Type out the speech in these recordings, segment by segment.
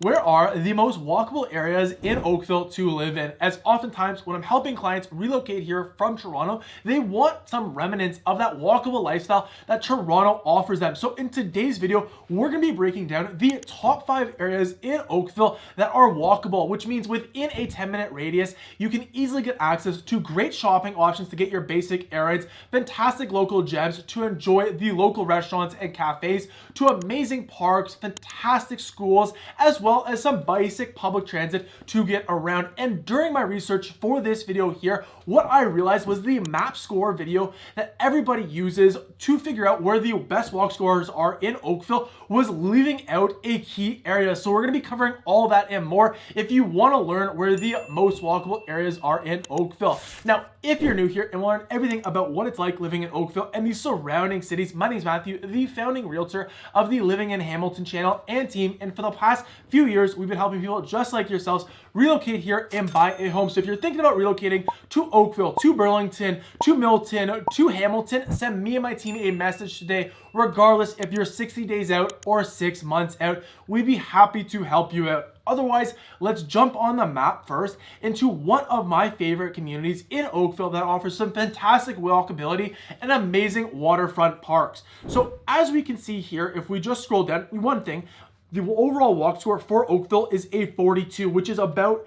Where are the most walkable areas in Oakville to live in? As oftentimes when I'm helping clients relocate here from Toronto, they want some remnants of that walkable lifestyle that Toronto offers them. So in today's video, we're going to be breaking down the top 5 areas in Oakville that are walkable, which means within a 10-minute radius, you can easily get access to great shopping options to get your basic errands, fantastic local gems to enjoy the local restaurants and cafes, to amazing parks, fantastic schools, as well as some basic public transit to get around. And during my research for this video here, what I realized was the map score video that everybody uses to figure out where the best walk scores are in Oakville was leaving out a key area. So we're going to be covering all that and more if you want to learn where the most walkable areas are in Oakville. Now, if you're new here and want to learn everything about what it's like living in Oakville and the surrounding cities, my name is Matthew, the founding realtor of the Living in Hamilton channel and team. And for the past few years, we've been helping people just like yourselves relocate here and buy a home. So if you're thinking about relocating to Oakville, to Burlington, to Milton, to Hamilton, send me and my team a message today. Regardless if you're 60 days out or 6 months out, we'd be happy to help you out. Otherwise, let's jump on the map first into one of my favorite communities in Oakville that offers some fantastic walkability and amazing waterfront parks. So as we can see here, if we just scroll down, one thing, the overall walk score for Oakville is a 42, which is about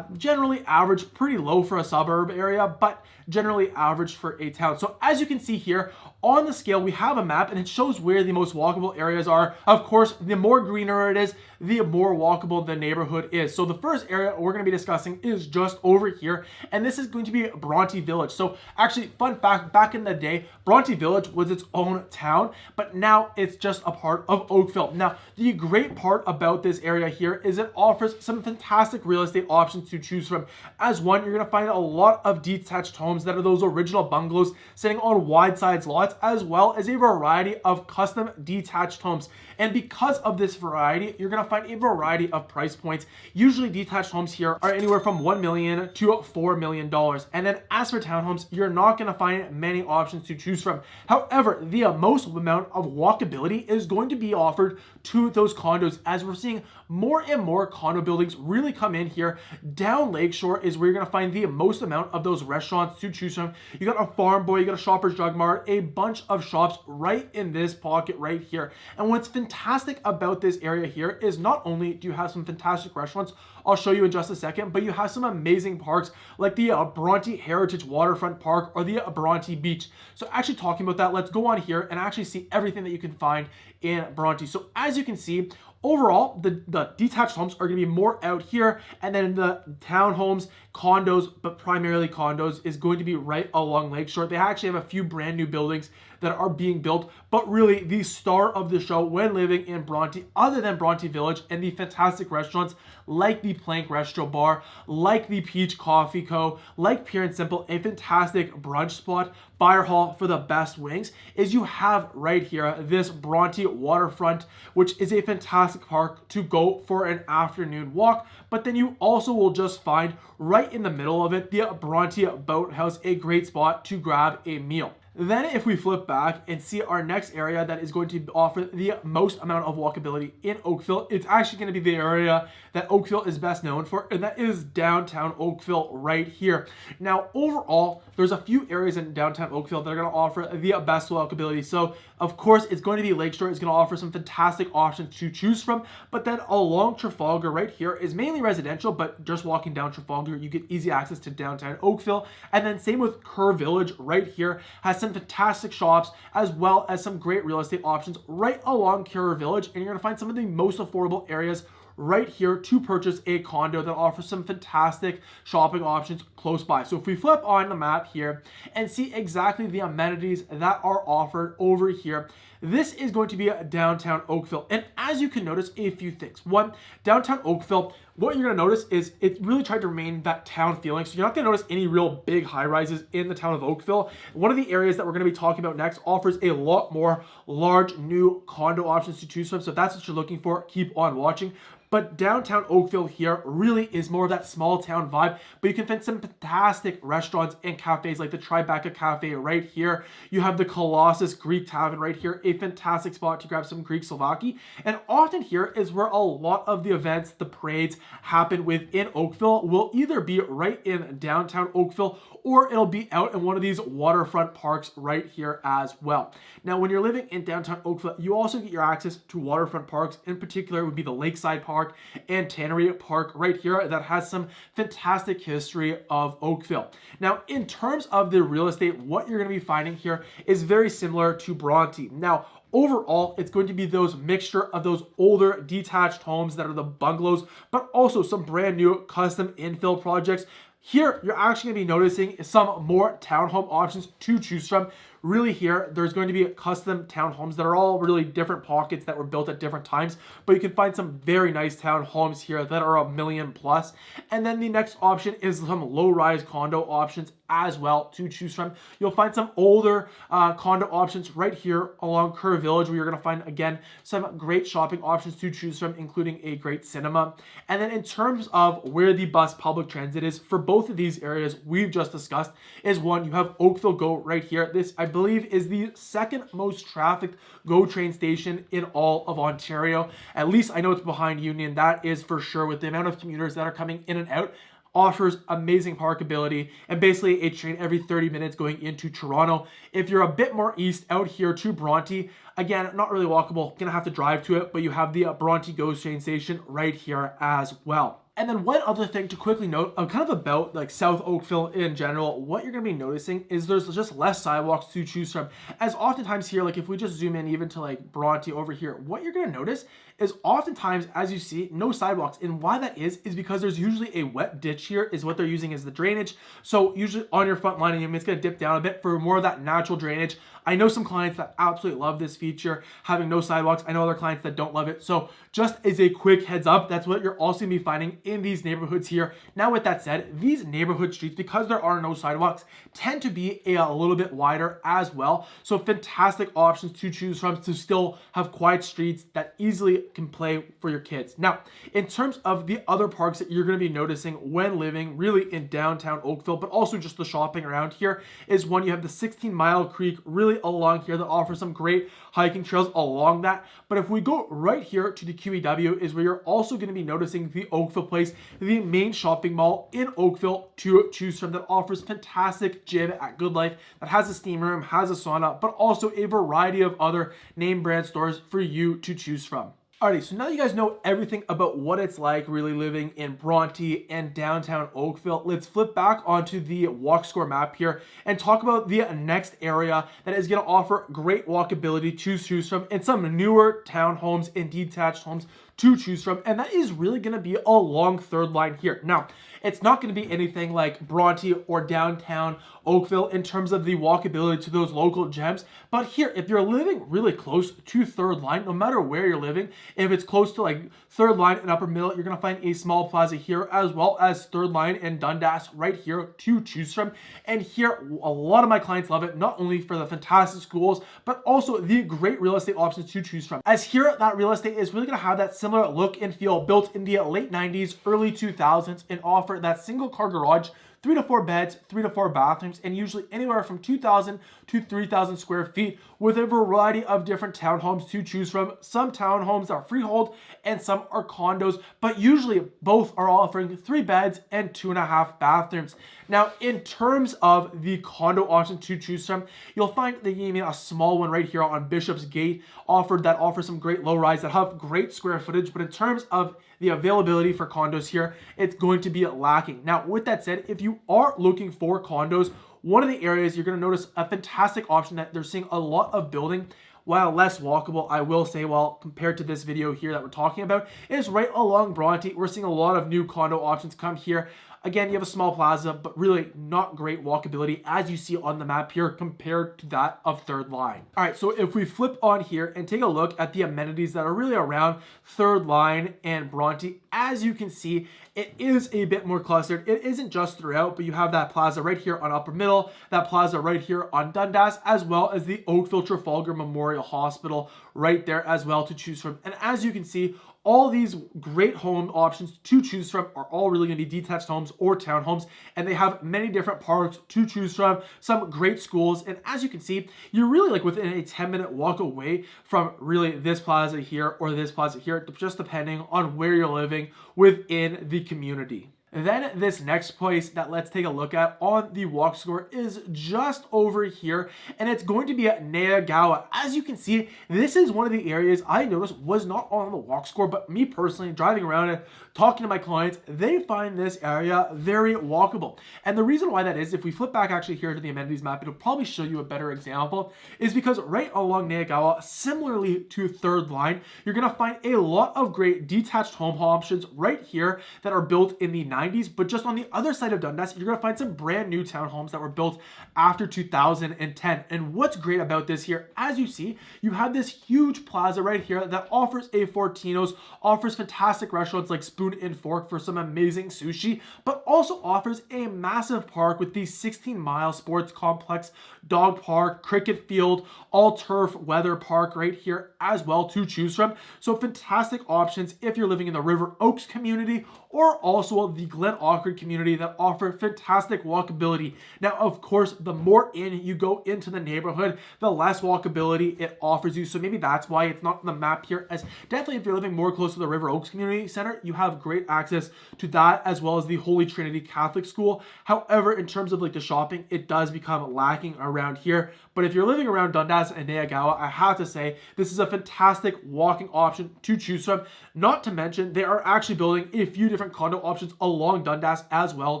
generally average, pretty low for a suburb area, but generally average for a town. So as you can see here on the scale, we have a map and it shows where the most walkable areas are. Of course, the more greener it is, the more walkable the neighborhood is. So the first area we're going to be discussing is just over here, and this is going to be Bronte Village. So actually, fun fact, back in the day, Bronte Village was its own town, but now it's just a part of Oakville. Now, the great part about this area here is it offers some fantastic real estate options to choose from. As one, you're going to find a lot of detached homes that are those original bungalows sitting on wide sides lots, as well as a variety of custom detached homes. And because of this variety, you're going to find a variety of price points. Usually detached homes here are anywhere from $1 million to $4 million. And then as for townhomes, you're not going to find many options to choose from. However, the most amount of walkability is going to be offered to those condos, as we're seeing more and more condo buildings really come in here. Down Lakeshore is where you're going to find the most amount of those restaurants to choose from. You got a Farm Boy, you got a Shoppers Drug Mart, a bunch of shops right in this pocket right here. And what's fantastic about this area here is not only do you have some fantastic restaurants, I'll show you in just a second, but you have some amazing parks like the Bronte Heritage Waterfront Park or the Bronte Beach. So actually talking about that, let's go on here and actually see everything that you can find in Bronte. So as you can see, overall, the detached homes are going to be more out here, and then the townhomes, condos, but primarily condos, is going to be right along Lakeshore. They actually have a few brand new buildings that are being built, but really the star of the show when living in Bronte, other than Bronte Village and the fantastic restaurants like the Plank Restro Bar, like the Peach Coffee Co., like Pure and Simple, a fantastic brunch spot, Fire Hall for the best wings, is you have right here this Bronte waterfront, which is a fantastic park to go for an afternoon walk. But then you also will just find right in the middle of it the Bronte Boathouse, a great spot to grab a meal. Then if we flip back and see our next area that is going to offer the most amount of walkability in Oakville, it's actually going to be the area that Oakville is best known for, and that is downtown Oakville right here. Now, overall, there's a few areas in downtown Oakville that are going to offer the best walkability. So, of course, it's going to be Lakeshore. It's going to offer some fantastic options to choose from, but then along Trafalgar right here is mainly residential, but just walking down Trafalgar, you get easy access to downtown Oakville. And then same with Kerr Village right here, has some fantastic shops as well as some great real estate options right along Kerr Village, and you're going to find some of the most affordable areas right here to purchase a condo that offers some fantastic shopping options close by. So if we flip on the map here and see exactly the amenities that are offered over here, this is going to be downtown Oakville. And as you can notice, a few things. One, downtown Oakville, what you're going to notice is it really tried to remain that town feeling. So you're not going to notice any real big high rises in the town of Oakville. One of the areas that we're going to be talking about next offers a lot more large new condo options to choose from. So if that's what you're looking for, keep on watching. But downtown Oakville here really is more of that small town vibe, but you can find some fantastic restaurants and cafes like the Tribeca Cafe right here. You have the Colossus Greek Tavern right here, a fantastic spot to grab some Greek Slovaki. And often here is where a lot of the events, the parades happen within Oakville. Will either be right in downtown Oakville or it'll be out in one of these waterfront parks right here as well. Now, when you're living in downtown Oakville, you also get your access to waterfront parks. In particular, it would be the Lakeside Park and Tannery Park right here that has some fantastic history of Oakville. Now, in terms of the real estate, what you're going to be finding here is very similar to Bronte. Now, overall, it's going to be those mixture of those older detached homes that are the bungalows, but also some brand new custom infill projects. Here, you're actually going to be noticing some more townhome options to choose from. Really here, there's going to be custom townhomes that are all really different pockets that were built at different times, but you can find some very nice townhomes here that are $1 million plus. And then the next option is some low-rise condo options as well to choose from. You'll find some older condo options right here along Kerr Village, where you're going to find, again, some great shopping options to choose from, including a great cinema. And then in terms of where the bus public transit is for both of these areas we've just discussed, is one, you have Oakville GO right here. This, I believe, is the second most trafficked GO train station in all of Ontario. At least I know it's behind Union. That is for sure, with the amount of commuters that are coming in and out. Offers amazing parkability and basically a train every 30 minutes going into Toronto. If you're a bit more east out here to Bronte, again, not really walkable, gonna have to drive to it, but you have the Bronte GO train station right here as well. And then one other thing to quickly note, kind of about like South Oakville in general, what you're going to be noticing is there's just less sidewalks to choose from. As oftentimes here, like if we just zoom in even to like Bronte over here, what you're going to notice is oftentimes, as you see, no sidewalks. And why that is because there's usually a wet ditch here is what they're using as the drainage. So usually on your front line, it's going to dip down a bit for more of that natural drainage. I know some clients that absolutely love this feature, having no sidewalks. I know other clients that don't love it. So just as a quick heads up, that's what you're also going to be finding in these neighborhoods here. Now, with that said, these neighborhood streets, because there are no sidewalks, tend to be a little bit wider as well. So fantastic options to choose from to still have quiet streets that easily can play for your kids. Now, in terms of the other parks that you're going to be noticing when living really in downtown Oakville, but also just the shopping around here, is one, you have the 16 Mile Creek really along here that offers some great hiking trails along that. But if we go right here to the QEW, is where you're also going to be noticing the Oakville Place, the main shopping mall in Oakville to choose from, that offers fantastic gym at Good Life, that has a steam room, has a sauna, but also a variety of other name brand stores for you to choose from. Alrighty, so now you guys know everything about what it's like really living in Bronte and downtown Oakville. Let's flip back onto the walk score map here and talk about the next area that is going to offer great walkability to choose from and some newer townhomes and detached homes to choose from, and that is really going to be along Third Line here. Now, it's not going to be anything like Bronte or downtown Oakville in terms of the walkability to those local gems, but here, if you're living really close to Third Line, no matter where you're living, if it's close to like Third Line and Upper Middle, you're going to find a small plaza here, as well as Third Line and Dundas right here to choose from. And here, a lot of my clients love it, not only for the fantastic schools, but also the great real estate options to choose from. As here, that real estate is really going to have that similar look and feel, built in the late 90s, early 2000s, and offer that single car garage, 3 to 4 beds, 3 to 4 bathrooms, and usually anywhere from 2,000 to 3,000 square feet, with a variety of different townhomes to choose from. Some townhomes are freehold and some are condos, but usually both are offering 3 beds and 2.5 bathrooms. Now, in terms of the condo option to choose from, you'll find that you need a small one right here on Bishop's Gate that offers some great low rise that have great square footage, but in terms of the availability for condos here, it's going to be lacking. Now, with that said, if you are looking for condos, one of the areas you're going to notice a fantastic option that they're seeing a lot of building, while less walkable, I will say, while compared to this video here that we're talking about, is right along Bronte. We're seeing a lot of new condo options come here. Again, you have a small plaza, but really not great walkability as you see on the map here compared to that of Third Line. All right, so if we flip on here and take a look at the amenities that are really around Third Line and Bronte, as you can see, it is a bit more clustered. It isn't just throughout, but you have that plaza right here on Upper Middle, that plaza right here on Dundas, as well as the Oakville Trafalgar Memorial Hospital right there as well to choose from. And as you can see, all these great home options to choose from are all really going to be detached homes or townhomes, and they have many different parks to choose from, some great schools, and as you can see, you're really like within a 10-minute walk away from really this plaza here or this plaza here, just depending on where you're living within the community. Then this next place that let's take a look at on the walk score is just over here, and it's going to be at Neighbourhood. As you can see, this is one of the areas I noticed was not on the walk score, but me personally driving around and talking to my clients, they find this area very walkable. And the reason why that is, if we flip back actually here to the amenities map, it'll probably show you a better example, is because right along Neighbourhood, similarly to Third Line, you're going to find a lot of great detached home options right here that are built in the 90s, but just on the other side of Dundas, you're going to find some brand new townhomes that were built after 2010. And what's great about this here, as you see, you have this huge plaza right here that offers a Fortino's, offers fantastic restaurants like Spoon and Fork for some amazing sushi, but also offers a massive park with the 16-mile sports complex, dog park, cricket field, all turf weather park right here as well to choose from. So fantastic options if you're living in the River Oaks community or also the Glen Auchard community that offer fantastic walkability. Now, of course, the more in you go into the neighborhood, the less walkability it offers you. So maybe that's why it's not on the map here, as definitely if you're living more close to the River Oaks Community Center, you have great access to that as well as the Holy Trinity Catholic School. However, in terms of like the shopping, it does become lacking around here. But if you're living around Dundas and Neighbourhood, I have to say this is a fantastic walking option to choose from. Not to mention, they are actually building a few different condo options along Dundas as well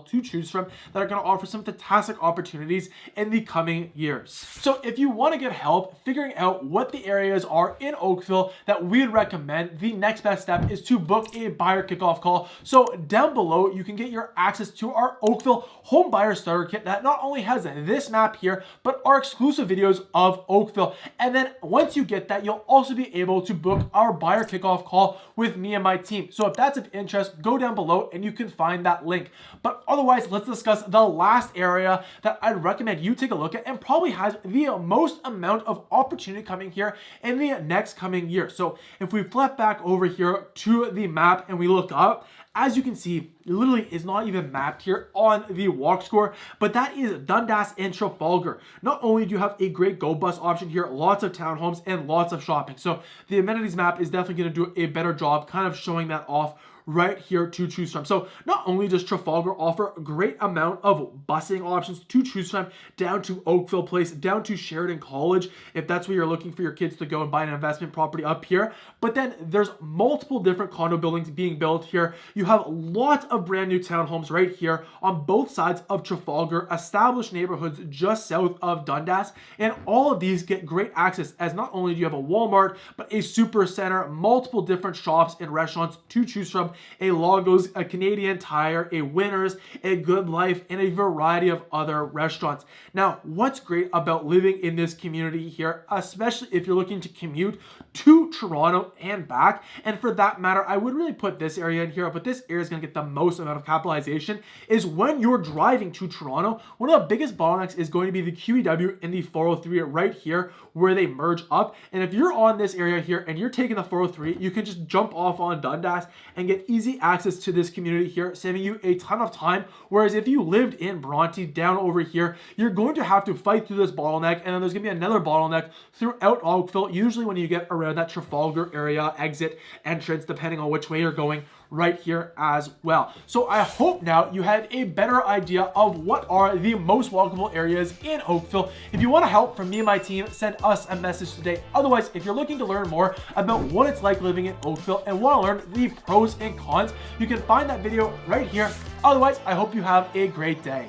to choose from that are going to offer some fantastic opportunities in the coming years. So if you want to get help figuring out what the areas are in Oakville that we'd recommend, the next best step is to book a buyer kickoff call. So down below, you can get your access to our Oakville Home Buyer Starter Kit that not only has this map here, but our exclusive videos of Oakville. And then once you get that, you'll also be able to book our buyer kickoff call with me and my team. So if that's of interest, go down below and you can find that link. But otherwise, let's discuss the last area that I'd recommend you take a look at and probably has the most amount of opportunity coming here in the next coming year. So if we flip back over here to the map and we look up, as you can see, it literally is not even mapped here on the walk score, but that is Dundas and Trafalgar. Not only do you have a great go bus option here, lots of townhomes and lots of shopping. So the amenities map is definitely going to do a better job kind of showing that off right here to choose from. So not only does Trafalgar offer a great amount of busing options to choose from down to Oakville Place, down to Sheridan College, if that's where you're looking for your kids to go and buy an investment property up here, but then there's multiple different condo buildings being built here. You have lots of brand new townhomes right here on both sides of Trafalgar, established neighborhoods just south of Dundas, and all of these get great access as not only do you have a Walmart, but a super center, multiple different shops and restaurants to choose from, a Longos, a Canadian Tire, a Winners, a Good Life, and a variety of other restaurants. Now, what's great about living in this community here, especially if you're looking to commute to Toronto and back, and for that matter, I would really put this area in here, but this area is going to get the most amount of capitalization, is when you're driving to Toronto, one of the biggest bottlenecks is going to be the QEW and the 403 right here where they merge up. And if you're on this area here and you're taking the 403, you can just jump off on Dundas and get easy access to this community here, saving you a ton of time. Whereas if you lived in Bronte down over here, you're going to have to fight through this bottleneck, and then there's going to be another bottleneck throughout Oakville, usually when you get around that Trafalgar area exit entrance, depending on which way you're going right here as well. So I hope now you have a better idea of what are the most walkable areas in Oakville. If you want to help from me and my team, send us a message today. Otherwise, if you're looking to learn more about what it's like living in Oakville and want to learn the pros and cons, you can find that video right here. Otherwise, I hope you have a great day.